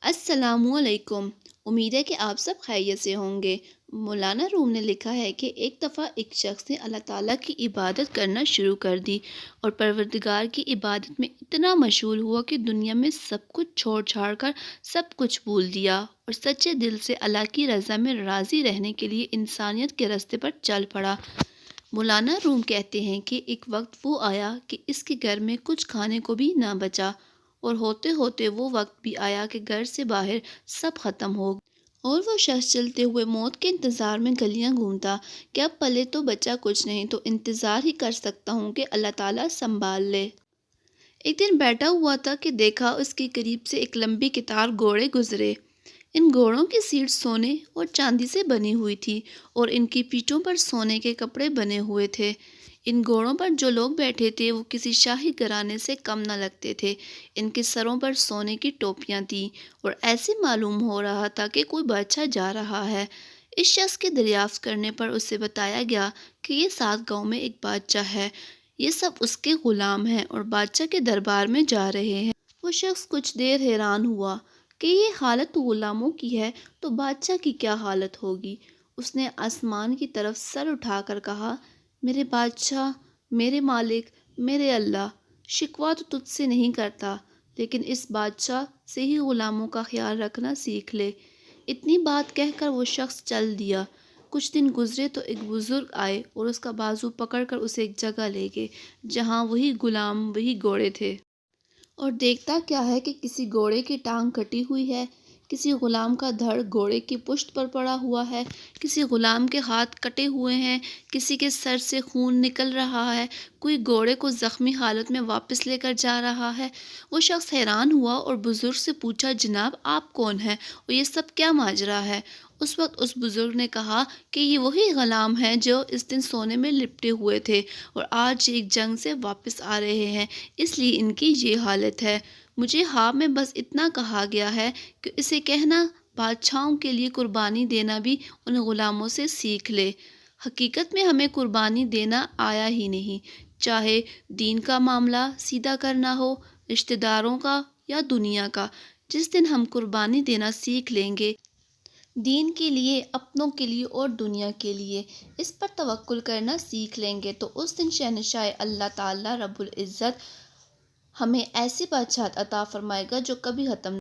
السلام علیکم۔ امید ہے کہ آپ سب خیریت سے ہوں گے۔ مولانا روم نے لکھا ہے کہ ایک دفعہ ایک شخص نے اللہ تعالیٰ کی عبادت کرنا شروع کر دی اور پروردگار کی عبادت میں اتنا مشغول ہوا کہ دنیا میں سب کچھ چھوڑ چھاڑ کر سب کچھ بھول دیا اور سچے دل سے اللہ کی رضا میں راضی رہنے کے لیے انسانیت کے راستے پر چل پڑا۔ مولانا روم کہتے ہیں کہ ایک وقت وہ آیا کہ اس کے گھر میں کچھ کھانے کو بھی نہ بچا، اور ہوتے ہوتے وہ وقت بھی آیا کہ گھر سے باہر سب ختم ہو گیا اور وہ شخص چلتے ہوئے موت کے انتظار میں گلیاں گھومتا کہ اب پلے تو بچا کچھ نہیں، تو انتظار ہی کر سکتا ہوں کہ اللہ تعالیٰ سنبھال لے۔ ایک دن بیٹھا ہوا تھا کہ دیکھا اس کے قریب سے ایک لمبی قطار گھوڑے گزرے۔ ان گھوڑوں کی سیٹ سونے اور چاندی سے بنی ہوئی تھی اور ان کی پیٹھوں پر سونے کے کپڑے بنے ہوئے تھے۔ ان گھوڑوں پر جو لوگ بیٹھے تھے وہ کسی شاہی گھرانے سے کم نہ لگتے تھے۔ ان کے سروں پر سونے کی ٹوپیاں تھیں اور ایسے معلوم ہو رہا تھا کہ کوئی بادشاہ جا رہا ہے۔ اس شخص کے دریافت کرنے پر اسے بتایا گیا کہ یہ 7 گاؤں میں ایک بادشاہ ہے، یہ سب اس کے غلام ہیں اور بادشاہ کے دربار میں جا رہے ہیں۔ وہ شخص کچھ دیر حیران ہوا کہ یہ حالت غلاموں کی ہے تو بادشاہ کی کیا حالت ہوگی۔ اس نے آسمان کی طرف سر اٹھا کر کہا، میرے بادشاہ، میرے مالک، میرے اللہ، شکوہ تو تجھ سے نہیں کرتا، لیکن اس بادشاہ سے ہی غلاموں کا خیال رکھنا سیکھ لے۔ اتنی بات کہہ کر وہ شخص چل دیا۔ کچھ دن گزرے تو ایک بزرگ آئے اور اس کا بازو پکڑ کر اسے ایک جگہ لے گئے جہاں وہی غلام، وہی گھوڑے تھے۔ اور دیکھتا کیا ہے کہ کسی گھوڑے کی ٹانگ کٹی ہوئی ہے، کسی غلام کا دھڑ گھوڑے کی پشت پر پڑا ہوا ہے، کسی غلام کے ہاتھ کٹے ہوئے ہیں، کسی کے سر سے خون نکل رہا ہے، کوئی گھوڑے کو زخمی حالت میں واپس لے کر جا رہا ہے۔ وہ شخص حیران ہوا اور بزرگ سے پوچھا، جناب آپ کون ہیں اور یہ سب کیا ماجرا ہے؟ اس وقت اس بزرگ نے کہا کہ یہ وہی غلام ہیں جو اس دن سونے میں لپٹے ہوئے تھے اور آج ایک جنگ سے واپس آ رہے ہیں، اس لیے ان کی یہ حالت ہے۔ مجھے خواب میں بس اتنا کہا گیا ہے کہ اسے کہنا بادشاہوں کے لیے قربانی دینا بھی ان غلاموں سے سیکھ لے۔ حقیقت میں ہمیں قربانی دینا آیا ہی نہیں، چاہے دین کا معاملہ سیدھا کرنا ہو، رشتہ داروں کا یا دنیا کا۔ جس دن ہم قربانی دینا سیکھ لیں گے، دین کے لیے، اپنوں کے لیے اور دنیا کے لیے، اس پر توکل کرنا سیکھ لیں گے، تو اس دن شہنشاہ اللہ تعالیٰ رب العزت ہمیں ایسی بادشاہت عطا فرمائے گا جو کبھی ختم